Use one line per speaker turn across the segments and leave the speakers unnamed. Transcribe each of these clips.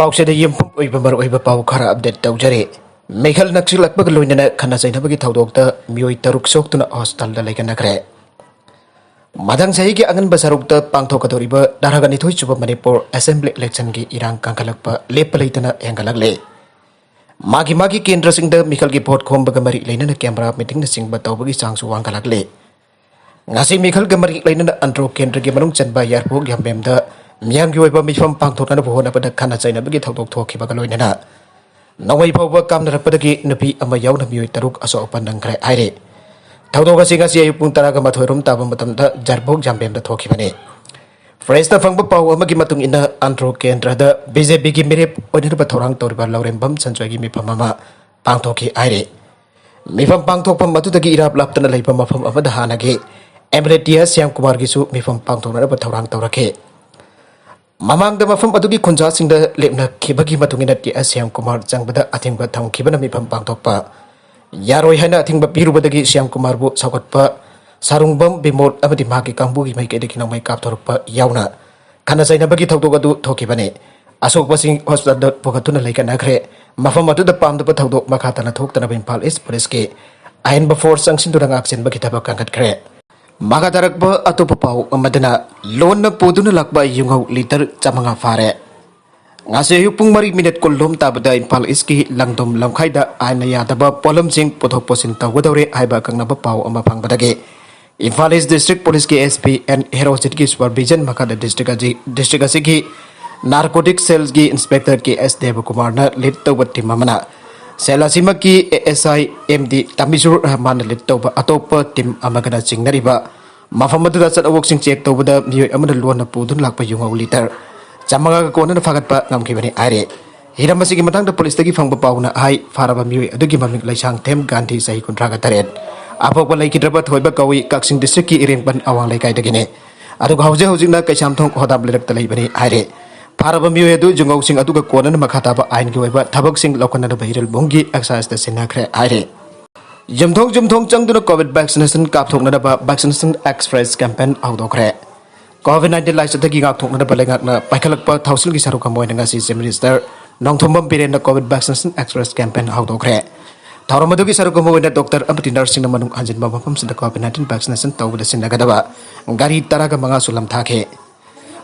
पाउसे यमपुम ओइबमर ओइब पाउ खरा अपडेट तौजरे मेघल नक्सिलक्पग लोइनना खना चैनबगी थौदोक्ता मियोइ तरुक सोक्तुना हॉस्पिटल दा लाइकन्नाख्रे मदंग सही के अगन बसरुक्ता पांगथोकदोरिबा दारागनिथोइ चुब मणिपुर असेंबली इलेक्शन की इरांग कांखलक्पा लेपलैतना हेंगलक्ले मागी मागी केंद्र सिंगदा मिखलगी भोट खोमबग मरि लेनना कैमरा मीटिंग न सिंगबा तौबगी चांगसु वांगलक्ले ngasi mikhal gamari lainana antro kendra gi manung chanba yarpo gyambemda miyam gi oiba mifam pangthokna bohona pada khana chaina bagi thokdok thokhiba ga loinana nawai pawba kamna rakpadagi nupi ama yauna mioi taruk aso opan nangkhre aire thokdok singa si ayupung taraga mathoirum taba matamda jarbok jambemda thokhibane fresta fangba paw ama gi matung ina antro kendra da bjp gi mirep oinirba thorang torba laurembam sanchoi gi mifam ama pangthokhi aire mifam pangthokpam matudagi irap laptana leipa mafam amada hanage एमरेटिया Shyam Kumar की मिफम पांथोना थौरांग तौरखे ममांग मफम अदुगी खुंजा सिंगदा लेपना खिबगी मतुंगिना T Shyam Kumar चंगबदा अथिंगबा थंगखिबना मिफम पांथोकपा यारोय हैना अथिंगबा पिरुबदगी श्याम कुमार बु सौगतपा सारुंगबम बिमोल अमदि मागी कांबुगी माइकेदगी नंगमै कापथोरपा यावना खाना चाइनाबगी थौदोक अदु थोखिबने असोकपसिंग hospital पुगतुना लाइकन्नाख्रे मफम अदुदा पामदबा थौदोक मखातना थोक्तना Imphal east police के ion बफोर संगसिंदुना ngaksenbagi thaba kangkatkhre Magadaragba atopa pau amadana loan poduna lakba yungau liter chamanga fare ngase yupung mari minute kolom tabada impal iski langdom lamkhaida aina yadaba polam sing pothok posin tawdore aiba kangnaba pau ama phangbadage Impal East District Police के SP and Hero City की supervision मकादा district की narcotic sales की inspector के S Dev Kumar ने lead तौबा team अमना सेलासिमा की ASI MD तमिजुर Rahman lead तौबा अतोप team अमगना चिंगनरिबा मफमदुदा चटवोक्सिंग check तौबदा मियोय अमना लोना पुदुन लाकपा युंगौ लीटर चमंगा कोनन फागतपा ngamkhibani आरे हिरमसी की मतंग पुलिस तगी फंगबा पाउना हाई फाराबा मियोय अदुगी ममिक लैसांग थेम गांधी सही कुंट्रागा तरेत अपोप लैकिद्रबा थोइबा कवि काक्सिंग डिस्ट्रिक्ट की इरेंगपन अवांग लैकाइदगिने अदुगा हौजे हौजिंगना कैसामथोंग होदाब लेरक्ता लैबनी आरे फाराबा मियोय अदु जुंगौसिंग अदुगा कोनन मखाताबा आइन की ओइबा थबकसिंग लौकनना बहिरल बोंगी एक्सरसाइज दा सिनाख्रे आरे जुमथोंग चंगदुना कोविड वैक्सीनेशन कापथोंगनबा वैक्सीनेशन एक्सप्रेस कैंपेन आउदोख्रे COVID-19 लाइसतगी गाथोंगनबा लेगाकना पाइखलकपा थाउसिलगी सारुका मोइनंगासी chief minister Nongthombam Biren Covid vaccination express campaign आउदोख्रे थाउरमदुगी सारुका मोइना डॉक्टर अमति नर्सिंग मनुंग हांजिनबा मफमसिदा COVID-19 वैक्सीनेशन तौबदा सिनगदबा गाड़ी तरागा मंगा सुलम थाखे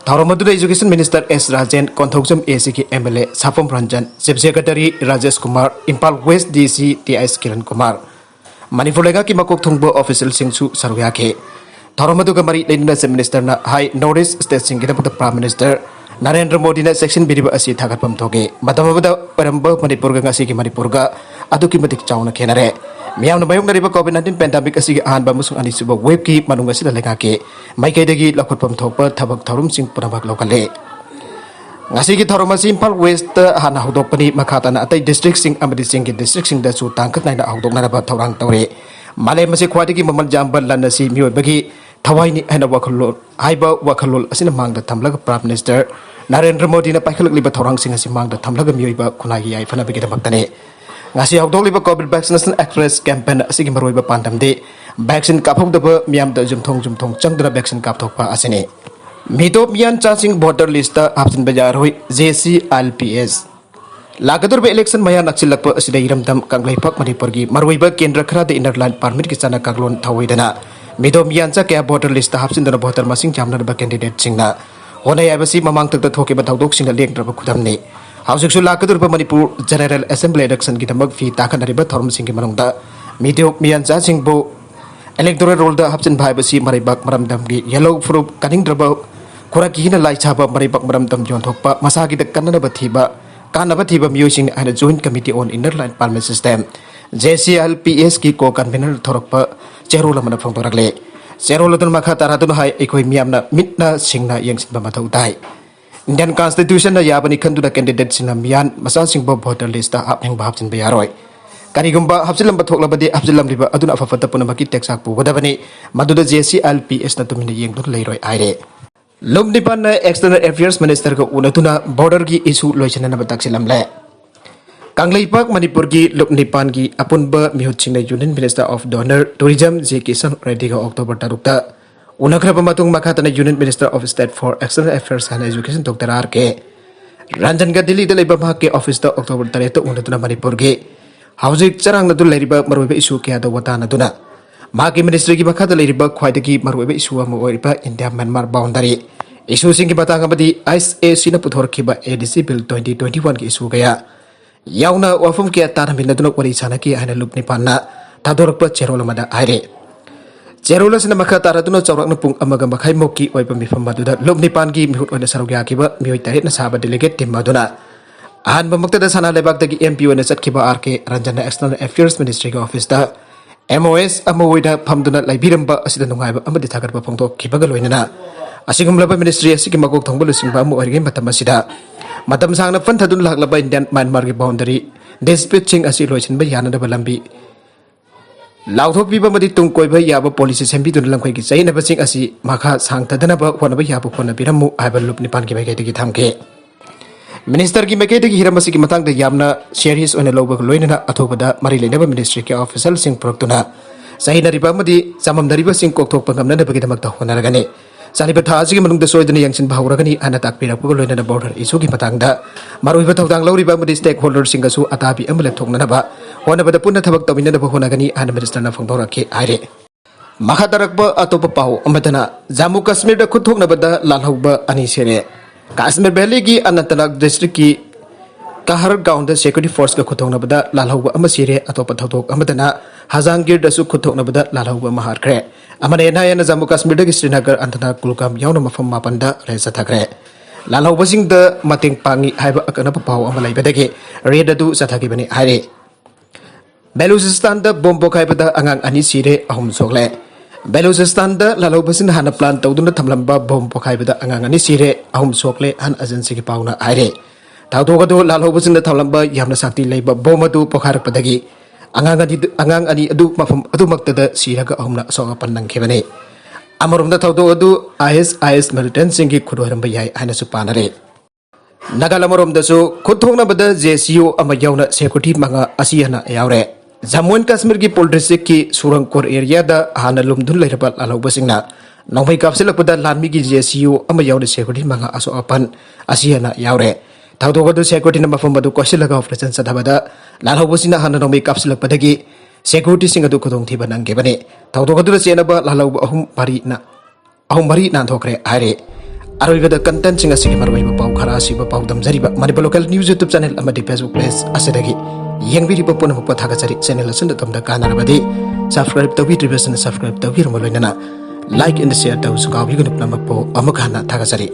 थाउरमदुदा education minister S Rajen Konthoujam AC की MLA Sapam Ranjan chief secretary Rajesh Kumar Imphal west DC TS Kiran Kumar Manipur lega ki makok thungbo official singsu saruyake Tharamadu mari leina chef minister na high Northeast state singida the prime minister Narendra Modi na section biriba asi thagapam thoge matamabada paramba Manipur ga ngasi ki Manipur ga aduki matik chauna khenare miyamna mayung nariba COVID-19 pandemic asi ki ahan ba musung ani suba web ki manunga sida lega ke maikaidagi lakhotpam thokpa thabak thorum sing punabak lokale ngasi ki thoromasi Impal West hana hodopani makhatana atai district sing amadi sing ki district sing da su tangkat naina hodokna ba thorang tawre male masi khwadi ki mamal jambal lanasi mioi bagi thawai ni hana wakhalol haiba wakhalol asina mangda thamlaga prime minister Narendra Modi na paikhalak liba thorang sing asi mangda thamlaga mioi ba khunai ai phana bagi dabaktane ngasi hodok liba COVID vaccination express campaign asi ki maroi ba pandam de vaccine kaphok da miyam da jumthong changdra vaccine kaphok pa asine Mitop Mian Chasing voter list Absin Bajar Hoi JCLPS Lagadur election Maya Naksilak Sidairam Dam Kanglaipak Manipurgi Marwiba Kendra Kra the Innerland Permit Kisana Kaglon Tawidana Mitop Mianza Kaya voter list Habsin the voter Masing Jamna candidate Singna Hona Yabasi Mamang the Toki Batadok Sing the Lake Drabakudamni Housex Lakadur Manipur General Assembly election Gitamag Fi Takanariba Thorm Singi Manunda Mitop Mianza Sing Bo Electoral roll the Habsin Bibasi Maribak Maramdamgi Yellow Fruit Cutting Drabo Kurakina lai chaba maribak maram tam jon thokpa masagi da kanna bathiba musing and a joint committee on innerline parliament system JCLPS ki ko convener thorokpa cherola mana phong toragle cherola dun makha taradun hai ekoi miamna mitna singna yengsin ba mathau dai Indian constitution na yabani khandu da candidate sina mian masa singbo voter list da apeng ba hapsin ba yaroi kanigumba hapsilam ba thoklabadi hapsilam riba aduna afafata punamaki texak pu godabani maduda JCLPS na tumina yengdur leiroi aire Lumnipan External Affairs Minister ko unatuna border ki issue loisana na bataksilamle Kanglaipak Manipur ki Lumnipan ki apunba mihutching na Union Minister of Donor Tourism J Kisan Reddy ka October tarukta unakrapa matung makhatana Union Minister of State for External Affairs and Education Dr. R.K. Ranjanga Delhi the Labour Market Office the October 3 Unatuna Manipur Ge. Housing Charang the Lariba Marwebe issue Kia the Watana Duna. Maki Ministry Gibaka the Lariba quite the Gib Marwebe issue Moipa in their Myanmar boundary. Issue Singi Batangabadi Ice A Sinaputor Kiba ADC Bill 2021 issue Gaya. Yauna Wafum Kia Tanaminaduna Wari Sanaki and a Lupni Pana Tadorpa Cherolamada Aire. Cherolas in the Makataraduna Choraknapung Amagamakay Moki Wipami from Maduda Lupni Pangi Mut on the Sarugakiba Muita Saba delegate Tim Maduna. And Mamakta Sana Lebak the MP and Satkiba Arke Ranjana External Affairs Ministry Office da MOS Amoida Pamduna Libiramba Asidanunga Amaditagar Ponto Kibagaloina. Asigum Laba Ministry Sikimako Tongbulusim Bamu or Game Batamasida. Madam Sang Fan Tadun Laba in Myanmar boundary. Dispatching Asilotion by Yana Balambi. Lauto Piba Maditung Koiba Yaba policy Sembi to Lanquaki say never sing Asi Maka Sang Tadanaba Wanabe Yabu Piramu I will loop Nipan Gimaki Tamke. Minister Gimaki Hiramasiki Matang the Yamna series on a lower Loina Atobada Marilena Ministry Official Sing Proctuna. Sahina Ribamadi, some of the river sing Kokto Pangam Nabagamata Honaragane. Salibatazi among the soil in the Yansin Bahuragani and attack Pirapulo in the border Isuki Matanga. Maruivatang Loribamadi stakeholders Singasu Atabi Emuletonganaba. One of the Puna Tabak Domina Honagani and Minister of Doraki Aire. Mahadarakba Atopapau, Amatana, Jammu Kashmir the Kutunabada, Lalhuba, Anisere. Kashmir Beligi, Anatanak District, Kahar Gound, the Security Force Kutunabada, Lalhuba Amasire, Atopatok, Amatana, Hazangir, the Sukutunabada, Lalhuba Maharkre. Amanena and Jammu Kashmir, the Srinagar, Antana Kulkam, Yaona from Mapanda, Resatagre. Lalhuba sing the Mating Pangi, Haiba Akanapau, Amalai Bedeke, Redadu Satakibani Aire. Belusistan the Bombo Kaibada Angang Anisire Ahum Sogle. Belusistan the Lalobasin Hana plant Tauduna Tamlamba Bombo Kaibada Angang Anisire Ahum Sogle and Azensi Pauna Aire. Tautogado Lalobasin the Talamba Yamnasati labor Bomadu Pokar Padagi. Angang Ani Adu Mafum Adumakta the Siraga Ahumna Sogapan Kevane. Amarum the Taudo IS Militant Singi Kudurambayai and Supanare. Nagalamorum the so Kutona Bada JCU Amayauna Security Manga Asiana Yaure. Jammu and Kashmir ki Poldistrict ki Surankor area da Hana Lumdun Lairabat Alobasingna. Nomai Kapsilapada Lanmi ki JCU Amayauna Security Manga Aso Apan Asiana Yaure. Tautogo Security number from Badu Kosilaga of President Sadabada. Lalobasina Hana Nomai Kapsilapadagi. Security Singadu Kudong Tibanang Givane. Tautogo Senaba Lalo Ahum Mari Nantokre Aire. Aroiba the content sing a Sigimarway Pau Karasi Pau Damzariba, Manipur local news YouTube channel, Amadi Facebook place, Asedagi, Yang Vidi Popon of Patakasari, channel, Listen to the Kanarabadi, subscribe to video and subscribe to Virmalina, like and share those Gavi Namapo, Amakana Takasari.